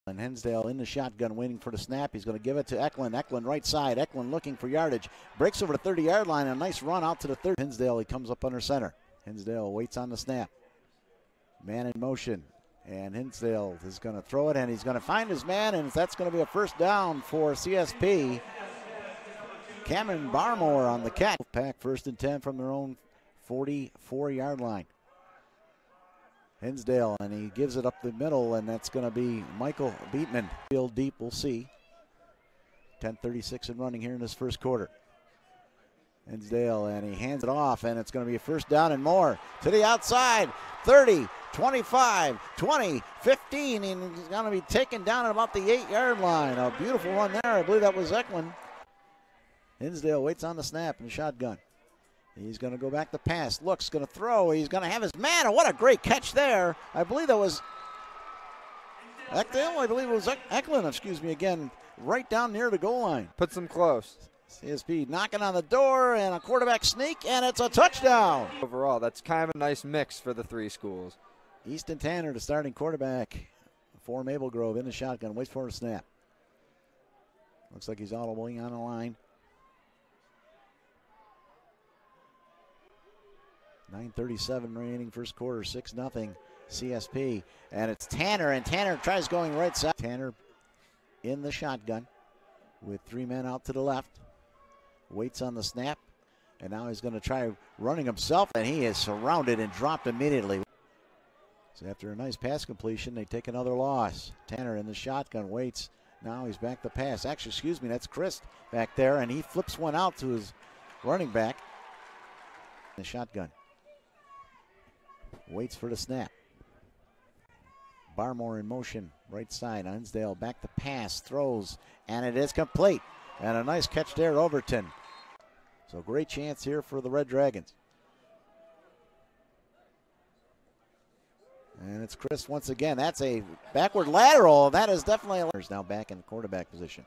And Hinsdale in the shotgun waiting for the snap. He's going to give it to Eklund. Eklund right side. Eklund looking for yardage. Breaks over the 30-yard line. A nice run out to the 30. Hinsdale, he comes up under center. Hinsdale waits on the snap. Man in motion. And Hinsdale is going to throw it, and he's going to find his man, and that's going to be a first down for CSP. Cameron Barmore on the catch. Pack 1st and 10 from their own 44-yard line. Hinsdale, and he gives it up the middle, and that's going to be Michael Beatman. Field deep, we'll see. 10:36 and running here in this first quarter. Hinsdale, and he hands it off, and it's going to be a first down and more. To the outside, 30, 25, 20, 15, and he's going to be taken down at about the 8-yard line. A beautiful run there. I believe that was Eklund. Hinsdale waits on the snap in the shotgun. He's going to go back to pass. Looks, going to throw. He's going to have his man. And what a great catch there. I believe that was Eklund. I believe it was Eklund, excuse me, again, right down near the goal line. Puts them close. CSP knocking on the door, and a quarterback sneak, and it's a touchdown. Overall, that's kind of a nice mix for the three schools. Easton Tanner, the starting quarterback for Maple Grove, in the shotgun. Waits for a snap. Looks like he's audibling on the line. 9:37 remaining first quarter, 6-0 CSP. And it's Tanner, and Tanner tries going right side. Tanner in the shotgun with 3 men out to the left. Waits on the snap, and now he's going to try running himself, and he is surrounded and dropped immediately. So after a nice pass completion, they take another loss. Tanner in the shotgun waits. Now he's back to pass. Actually, excuse me, that's Chris back there, and he flips one out to his running back. The shotgun. Waits for the snap. Barmore in motion, right side. Hinsdale back to pass, throws, and it is complete. And a nice catch there, Overton. So great chance here for the Red Dragons. And it's Chris once again. That's a backward lateral. That is definitely a... Now back in the quarterback position.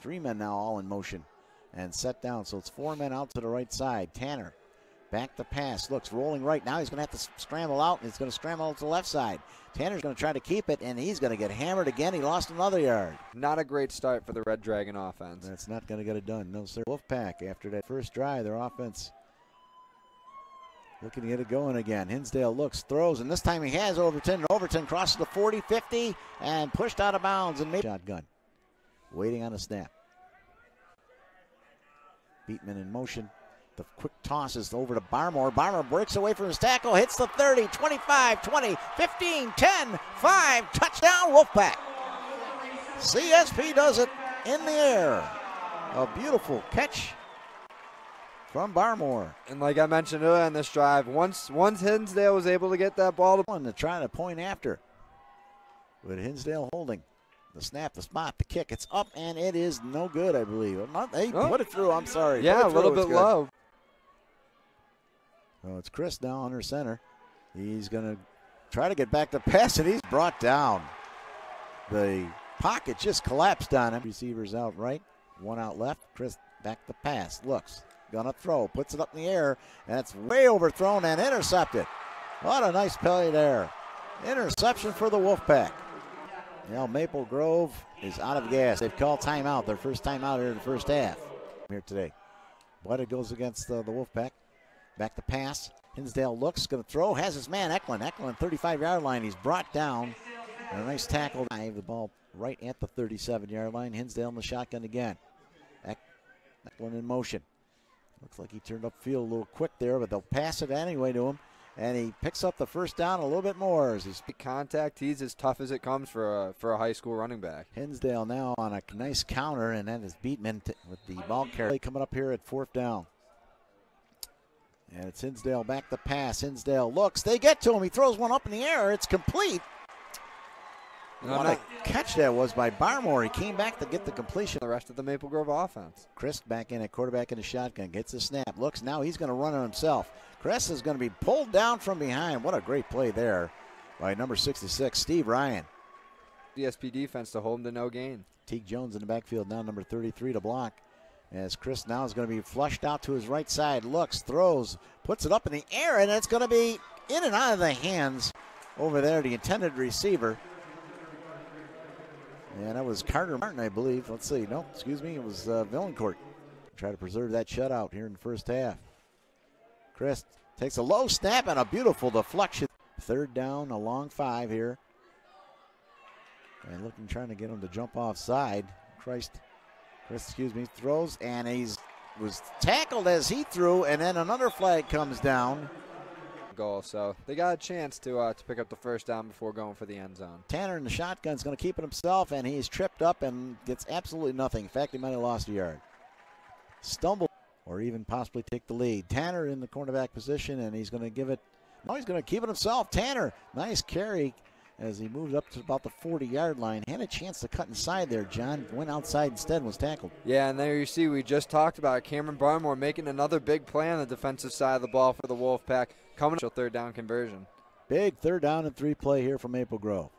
3 men now all in motion and set down. So it's 4 men out to the right side. Tanner back to pass. Looks rolling right now. He's going to have to scramble out, and he's going to scramble out to the left side. Tanner's going to try to keep it, and he's going to get hammered again. He lost another yard. Not a great start for the Red Dragon offense. That's not going to get it done. No, sir. Wolfpack, after that first drive, their offense looking to get it going again. Hinsdale looks, throws, and this time he has Overton. Overton crosses the 40, 50, and pushed out of bounds. And shotgun. Waiting on a snap. Beatman in motion. The quick toss is over to Barmore. Barmore breaks away from his tackle, hits the 30, 25, 20, 15, 10, 5. Touchdown, Wolfpack. CSP does it in the air. A beautiful catch from Barmore. And like I mentioned earlier on this drive, once Hinsdale was able to get that ball to try to point after. With Hinsdale holding. The snap, the spot, the kick. It's up, and it is no good, I believe. He put it through. I'm sorry. Yeah, a little bit low. So it's Chris now under center. He's going to try to get back to pass, and he's brought down. The pocket just collapsed on him. Receivers out right, 1 out left. Chris back to pass. Looks, going to throw, puts it up in the air, and it's way overthrown and intercepted. What a nice play there. Interception for the Wolfpack. Now Maple Grove is out of gas. They've called timeout, their first timeout here in the first half here today. But it goes against the Wolfpack. Back to pass. Hinsdale looks, going to throw, has his man Eklund. Eklund, 35-yard line. He's brought down. And a nice tackle. The ball right at the 37-yard line. Hinsdale in the shotgun again. Eklund in motion. Looks like he turned upfield a little quick there, but they'll pass it anyway to him. And he picks up the first down a little bit more as he's contact. He's as tough as it comes for a high school running back. Hinsdale now on a nice counter, and that is Beatman with the ball carry coming up here at 4th down. And it's Hinsdale back to pass. Hinsdale looks. They get to him. He throws one up in the air. It's complete. What a catch that was by Barmore. He came back to get the completion. The rest of the Maple Grove offense. Chris back in at quarterback in the shotgun. Gets the snap. Looks. Now he's going to run it himself. Chris is going to be pulled down from behind. What a great play there by number 66, Steve Ryan. CSP defense to hold him to no gain. Teague Jones in the backfield now, number 33 to block. As Chris now is going to be flushed out to his right side. Looks, throws, puts it up in the air, and it's going to be in and out of the hands over there, the intended receiver. And that was Carter Martin, I believe. Let's see. No, excuse me. It was Villancourt. Try to preserve that shutout here in the first half. Christ takes a low snap and a beautiful deflection. Third down, a long 5 here. And trying to get him to jump offside. Chris, throws, and was tackled as he threw, and then another flag comes down. Goal, so they got a chance to pick up the first down before going for the end zone. Tanner in the shotgun is going to keep it himself, and he's tripped up and gets absolutely nothing. In fact, he might have lost a yard. Stumble or even possibly take the lead. Tanner in the cornerback position, and he's going to give it. No, he's going to keep it himself. Tanner, nice carry as he moved up to about the 40-yard line. Had a chance to cut inside there. John went outside instead and was tackled. Yeah, and there you see we just talked about Cameron Barmore making another big play on the defensive side of the ball for the Wolfpack. Coming to a third down conversion. Big third down and 3 play here from Maple Grove.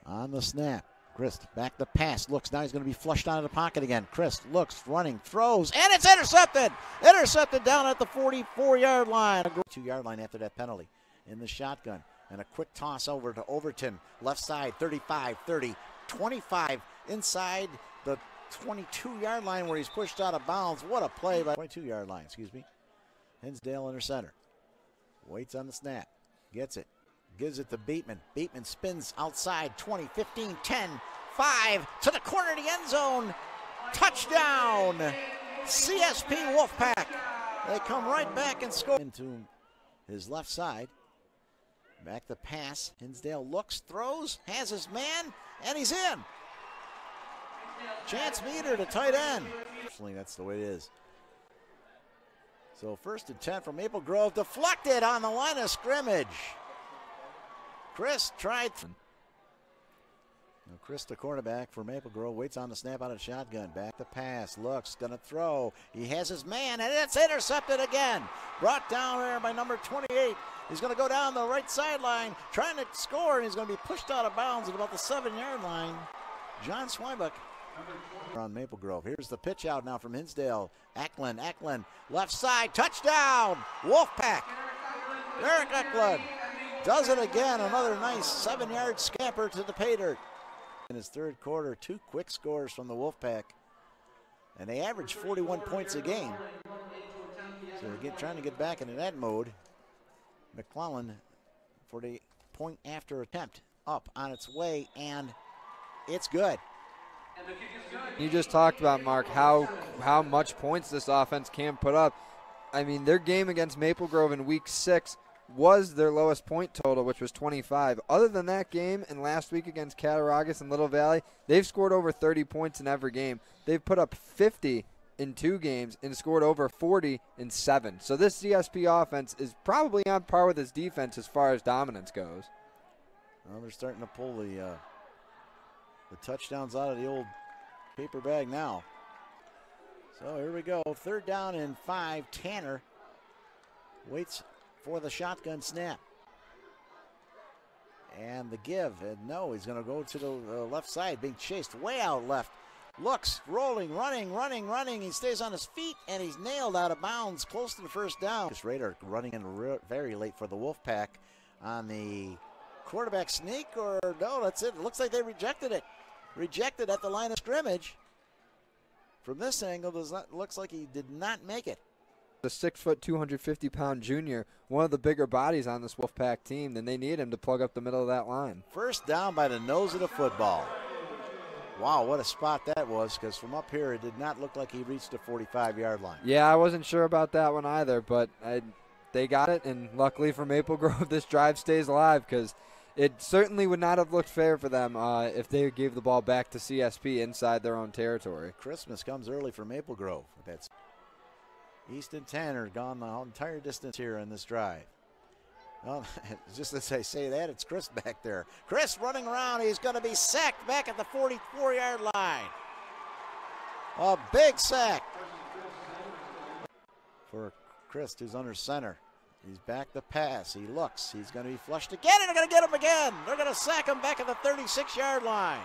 On the snap. Christ back the pass. Looks, now he's going to be flushed out of the pocket again. Christ looks, running, throws, and it's intercepted. Intercepted down at the 44-yard line. A 2-yard line after that penalty in the shotgun. And a quick toss over to Overton. Left side, 35, 30, 25 inside the 22-yard line where he's pushed out of bounds. What a play by 22-yard line, excuse me. Hinsdale under center. Waits on the snap. Gets it. Gives it to Bateman. Bateman spins outside. 20, 15, 10, 5 to the corner of the end zone. Touchdown. CSP Wolfpack. They come right back and score. Into his left side. Back the pass. Hinsdale looks, throws, has his man, and he's in. Chance Meter to tight end. Actually, that's the way it is. So 1st and 10 from Maple Grove, deflected on the line of scrimmage. Chris tried. Chris, the cornerback for Maple Grove, waits on the snap out of shotgun. Back the pass, looks, gonna throw. He has his man, and it's intercepted again. Brought down there by number 28. He's gonna go down the right sideline, trying to score, and he's gonna be pushed out of bounds at about the 7-yard line. John Swybuck on Maple Grove. Here's the pitch out now from Hinsdale. Eklund, left side, touchdown, Wolfpack. Eric Eklund does it again. Another nice 7-yard scamper to the pay dirt. In his third quarter, 2 quick scores from the Wolfpack, and they average 41 points a game. So they're trying to get back into that mode. McClellan for the point after attempt, up on its way, and it's good. You just talked about, Mark, how much points this offense can put up. I mean, their game against Maple Grove in Week 6 was their lowest point total, which was 25. Other than that game and last week against Cattaraugus and Little Valley, they've scored over 30 points in every game. They've put up 50 in 2 games and scored over 40 in 7. So this CSP offense is probably on par with its defense as far as dominance goes. Well, they're starting to pull the touchdowns out of the old paper bag now. So here we go. 3rd down and 5. Tanner waits for the shotgun snap. And the give. And no, he's going to go to the left side, being chased way out left. Looks, rolling, running. He stays on his feet, and he's nailed out of bounds close to the first down. This Raider running in very late for the Wolfpack on the quarterback sneak, or no, that's it. It looks like they rejected it. Rejected at the line of scrimmage. From this angle, looks like he did not make it. The 6-foot, 250-pound junior, one of the bigger bodies on this Wolfpack team, then they need him to plug up the middle of that line. First down by the nose of the football. Wow, what a spot that was, because from up here, it did not look like he reached the 45-yard line. Yeah, I wasn't sure about that one either, but they got it, and luckily for Maple Grove, this drive stays alive, because it certainly would not have looked fair for them if they gave the ball back to CSP inside their own territory. Christmas comes early for Maple Grove. That's Easton Tanner gone the entire distance here in this drive. Well, just as I say that, it's Chris back there. Chris running around. He's going to be sacked back at the 44-yard line. A big sack for Chris, who's under center. He's back to pass. He looks. He's going to be flushed again, and they're going to get him again. They're going to sack him back at the 36-yard line.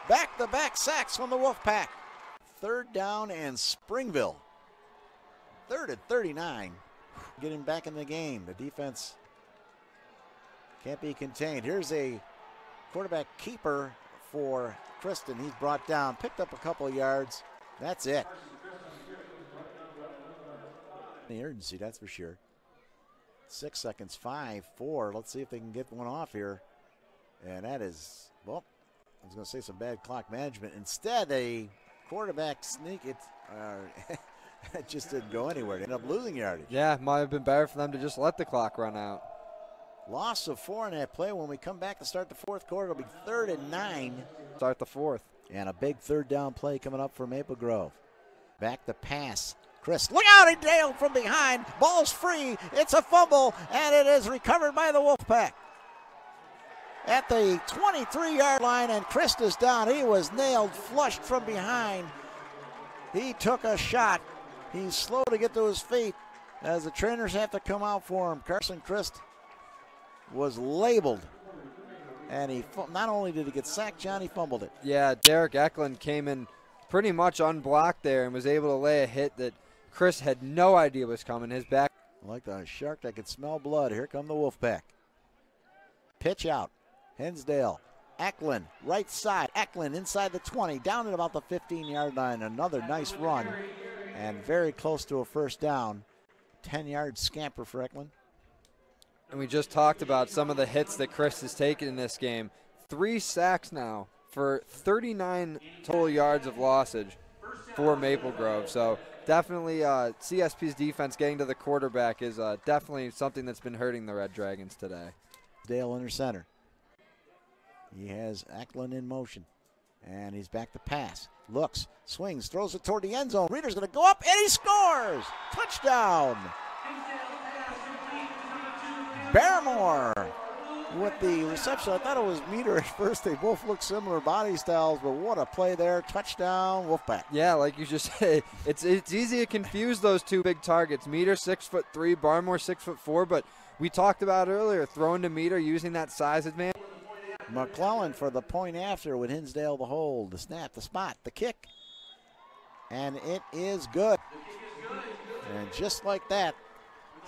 Back-to-back sacks from the Wolfpack. 3rd down and Springville. 3rd and 39. Getting back in the game. The defense can't be contained. Here's a quarterback keeper for Kristen. He's brought down, picked up a couple of yards. That's it. The urgency, that's for sure. 6 seconds, 5, 4. Let's see if they can get one off here. And that is, well, I was going to say some bad clock management. Instead, a quarterback sneak. It just didn't go anywhere. They ended up losing yardage. Yeah, might have been better for them to just let the clock run out. Loss of 4 in that play. When we come back to start the fourth quarter, it'll be 3rd and 9. Start the fourth. And a big third down play coming up for Maple Grove. Back to pass. Chris, look out, he nailed from behind. Ball's free. It's a fumble, and it is recovered by the Wolfpack. At the 23-yard line, and Chris is down. He was nailed, flushed from behind. He took a shot. He's slow to get to his feet as the trainers have to come out for him. Carson Christ was labeled, and he not only did he get sacked, John, he fumbled it. Yeah, Derek Eklund came in pretty much unblocked there and was able to lay a hit that Chris had no idea was coming. His back. Like the shark that could smell blood. Here come the Wolfpack. Pitch out. Hensdale. Eklund, right side. Eklund inside the 20, down at about the 15-yard line. Another nice run, and very close to a first down. 10-yard scamper for Eklund. And we just talked about some of the hits that Chris has taken in this game. 3 sacks now for 39 total yards of lossage for Maple Grove. So definitely CSP's defense getting to the quarterback is definitely something that's been hurting the Red Dragons today. Dale under center. He has Eklund in motion. And he's back to pass. Looks, swings, throws it toward the end zone. Reeder's going to go up, and he scores! Touchdown! Barrymore with the reception. I thought it was Meter at first. They both look similar body styles, but what a play there. Touchdown, Wolfpack. Yeah, like you just said, it's easy to confuse those two big targets. Meter 6'3", Barrymore 6'4", but we talked about earlier, throwing to Meter, using that size advantage. McClellan for the point after with Hinsdale the hold, the snap, the spot, the kick. And it is good. And just like that,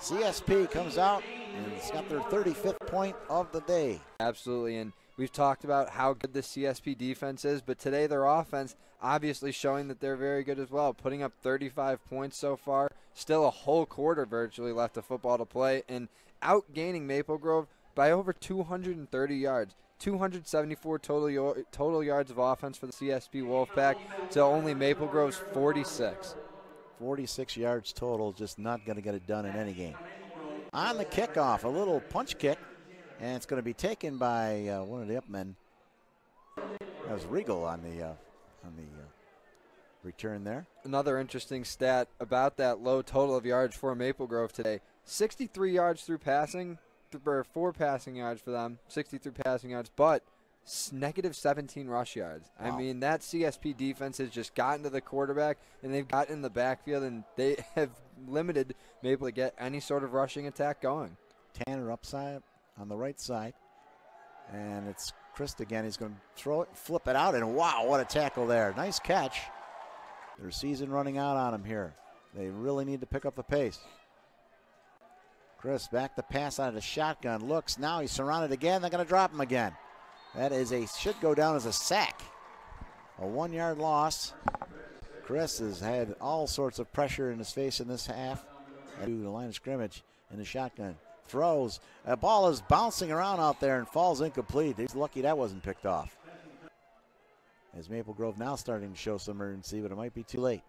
CSP comes out and it's got their 35th point of the day. Absolutely, and we've talked about how good the CSP defense is, but today their offense obviously showing that they're very good as well, putting up 35 points so far, still a whole quarter virtually left of football to play, and outgaining Maple Grove by over 230 yards. 274 total yards of offense for the CSP Wolfpack to only Maple Grove's 46. 46 yards total, just not going to get it done in any game. On the kickoff, a little punch kick, and it's going to be taken by one of the upmen. That was Regal on the return there. Another interesting stat about that low total of yards for Maple Grove today. 63 yards through passing, or 4 passing yards for them, 63 passing yards, but negative 17 rush yards. Wow. I mean, that CSP defense has just gotten to the quarterback, and they've gotten in the backfield, and they have limited Maple to get any sort of rushing attack going. Tanner upside on the right side, and it's Christ again. He's going to throw it, flip it out, and wow, what a tackle there. Nice catch. Their season running out on him here. They really need to pick up the pace. Chris back to pass out of the shotgun. Looks, now he's surrounded again. They're going to drop him again. That is should go down as a sack. A 1-yard loss. Chris has had all sorts of pressure in his face in this half. To the line of scrimmage in the shotgun. Throws. A ball is bouncing around out there and falls incomplete. He's lucky that wasn't picked off. As Maple Grove now starting to show some urgency, but it might be too late.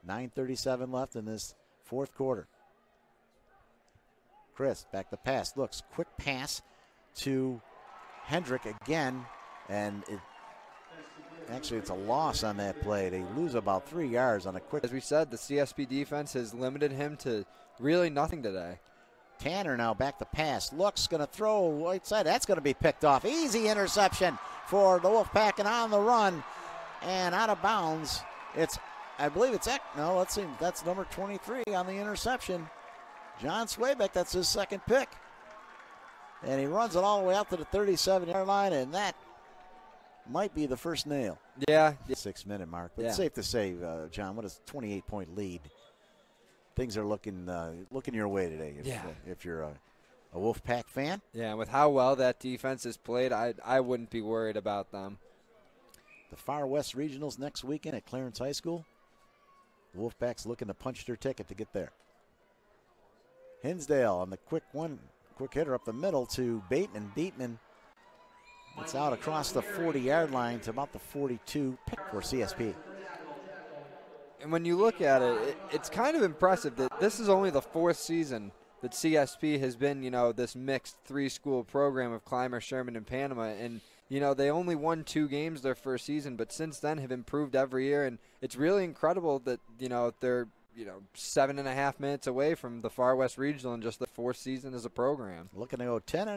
9:37 left in this fourth quarter. Chris back to pass. Looks, quick pass to Hendrick again, and it's a loss on that play. They lose about 3 yards on a quick. As we said, the CSP defense has limited him to really nothing today. Tanner now back to pass. Looks, going to throw right side. That's going to be picked off. Easy interception for the Wolfpack, and on the run and out of bounds. I believe it's no, let's see. That's number 23 on the interception. John Swaybeck, that's his second pick. And he runs it all the way out to the 37-yard line, and that might be the first nail. Yeah. 6-minute mark. But it's safe to say, John, what is a 28-point lead? Things are looking your way today if you're a Wolfpack fan. Yeah, and with how well that defense is played, I wouldn't be worried about them. the Far West Regionals next weekend at Clarence High School. The Wolfpack's looking to punch their ticket to get there. Hinsdale on the quick hitter up the middle to Bateman. Bateman gets out across the 40-yard line to about the 42, pick for CSP. And when you look at it, it's kind of impressive that this is only the 4th season that CSP has been, this mixed 3-school program of Clymer, Sherman, and Panama. And, they only won 2 games their first season, but since then have improved every year. And it's really incredible that, they're, 7.5 minutes away from the Far West Regional in just the 4th season as a program. Looking to go 10-0,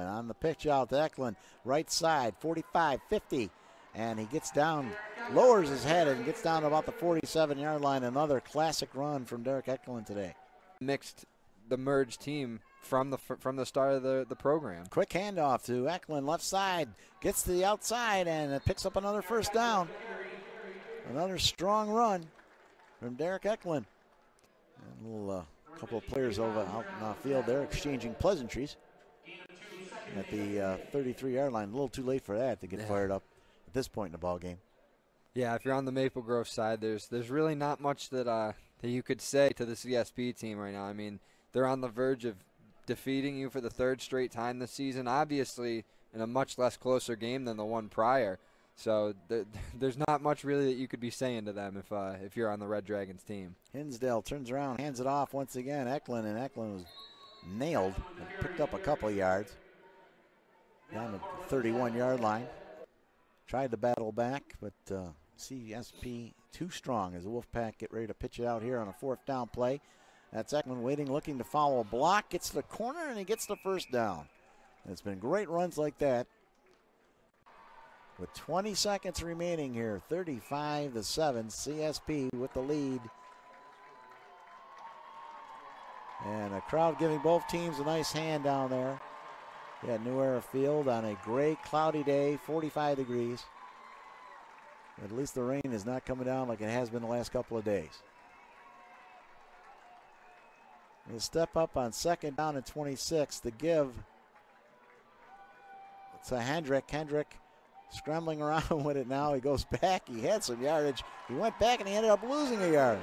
and on the pitch out to Eklund, right side, 45-50. And he gets down, lowers his head, and gets down to about the 47-yard line. Another classic run from Derek Eklund today. The merged team from the start of the program. Quick handoff to Eklund, left side, gets to the outside, and it picks up another first down. Another strong run from Derek Eklund. And a little couple of players out in the field there exchanging pleasantries at the 33-yard line. A little too late for that to get fired up at this point in the ball game. Yeah, if you're on the Maple Grove side, there's really not much that you could say to the CSP team right now. I mean, they're on the verge of defeating you for the 3rd straight time this season, obviously in a much less closer game than the one prior. So there's not much really that you could be saying to them if you're on the Red Dragons team. Hinsdale turns around, hands it off once again. Eklund was nailed and picked up a couple of yards down the 31-yard line. Tried to battle back, but CSP too strong as the Wolfpack get ready to pitch it out here on a 4th down play. That's Eklund waiting, looking to follow a block. Gets to the corner, and he gets the first down. And it's been great runs like that. With 20 seconds remaining here, 35-7, CSP with the lead. And a crowd giving both teams a nice hand down there. At New Era Field on a gray, cloudy day, 45 degrees. At least the rain is not coming down like it has been the last couple of days. We'll step up on 2nd down and 26. The give. It's a Hendrick. Hendrick scrambling around with it now. He goes back. He had some yardage. He went back and he ended up losing a yard.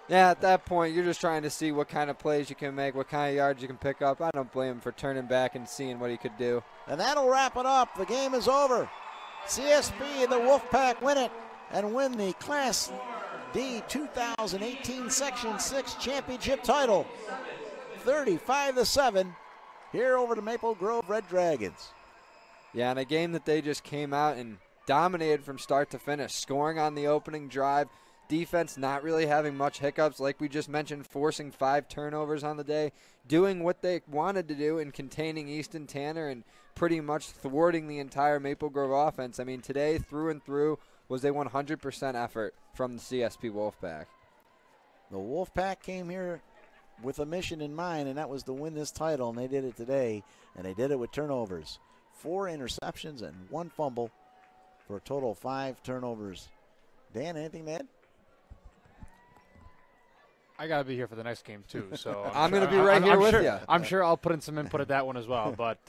Yeah, at that point, you're just trying to see what kind of plays you can make, what kind of yards you can pick up. I don't blame him for turning back and seeing what he could do. And that'll wrap it up. The game is over. CSP and the Wolfpack win it and win the Class D 2018 Section 6 championship title. 35-7 here over the Maple Grove Red Dragons. Yeah, in a game that they just came out and dominated from start to finish, scoring on the opening drive. Defense not really having much hiccups, like we just mentioned, forcing 5 turnovers on the day, doing what they wanted to do in containing Easton Tanner and pretty much thwarting the entire Maple Grove offense. I mean, today, through and through, was a 100% effort from the CSP Wolfpack. The Wolfpack came here with a mission in mind, and that was to win this title, and they did it today, and they did it with turnovers. 4 interceptions and 1 fumble for a total of 5 turnovers. Dan, anything to add? I got to be here for the next game, too. So I'm going to be right here with you. I'm sure I'll put in some input at that one as well. But,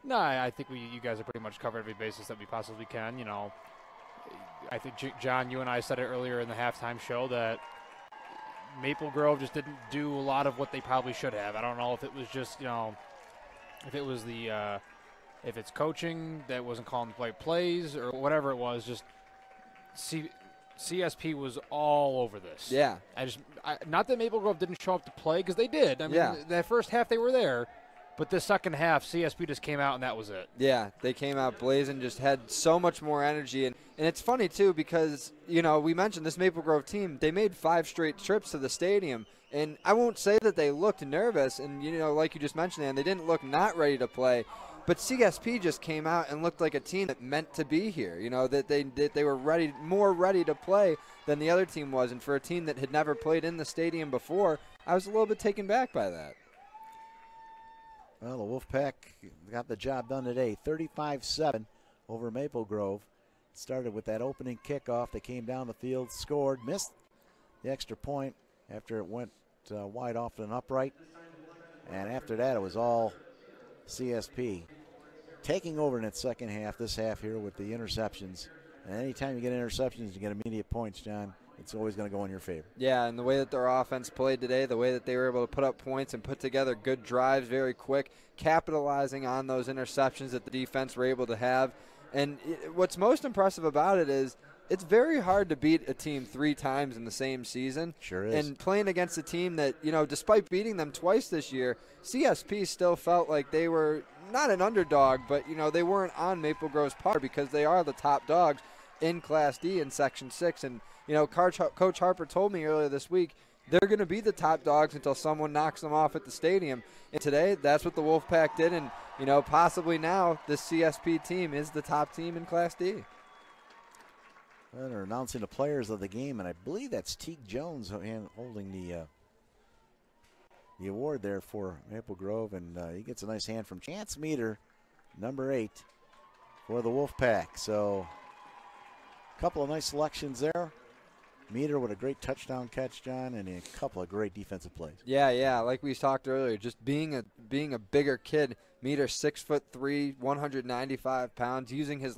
no, I think you guys have pretty much covered every basis that we possibly can. You know, I think, John, you and I said it earlier in the halftime show that Maple Grove just didn't do a lot of what they probably should have. I don't know if it was just, if it was if it's coaching that wasn't calling the right plays or whatever it was, just CSP was all over this. Yeah. Not that Maple Grove didn't show up to play, because they did. I mean, that first half they were there, but the second half, CSP just came out and that was it. Yeah, they came out blazing, just had so much more energy. And it's funny, too, because, we mentioned this Maple Grove team, they made 5 straight trips to the stadium. And I won't say that they looked nervous, and, like you just mentioned, and they didn't look not ready to play. But CSP just came out and looked like a team that meant to be here. That they were more ready to play than the other team was. And for a team that had never played in the stadium before, I was a little bit taken back by that. Well, the Wolfpack got the job done today, 35-7 over Maple Grove. It started with that opening kickoff. They came down the field, scored, missed the extra point after it went wide off an upright. And after that, it was all CSP. taking over in that second half, this half here with the interceptions. And anytime you get interceptions, you get immediate points, John. It's always going to go in your favor. Yeah, and the way that their offense played today, the way that they were able to put up points and put together good drives very quick, capitalizing on those interceptions that the defense were able to have. And what's most impressive about it is it's very hard to beat a team 3 times in the same season. Sure is. And playing against a team that, despite beating them twice this year, CSP still felt like they were not an underdog, but, they weren't on Maple Grove's par because they are the top dogs in Class D in Section 6. And, Coach Harper told me earlier this week they're going to be the top dogs until someone knocks them off at the stadium. And today, that's what the Wolfpack did. And, possibly now this CSP team is the top team in Class D. Well, they're announcing the players of the game, and I believe that's Teague Jones holding the award there for Maple Grove, and he gets a nice hand from Chance Meter, number 8, for the Wolfpack. So a couple of nice selections there. Meter with a great touchdown catch, John, and a couple of great defensive plays. Yeah, like we talked earlier, just being a bigger kid. Meter 6'3", 195 pounds, using his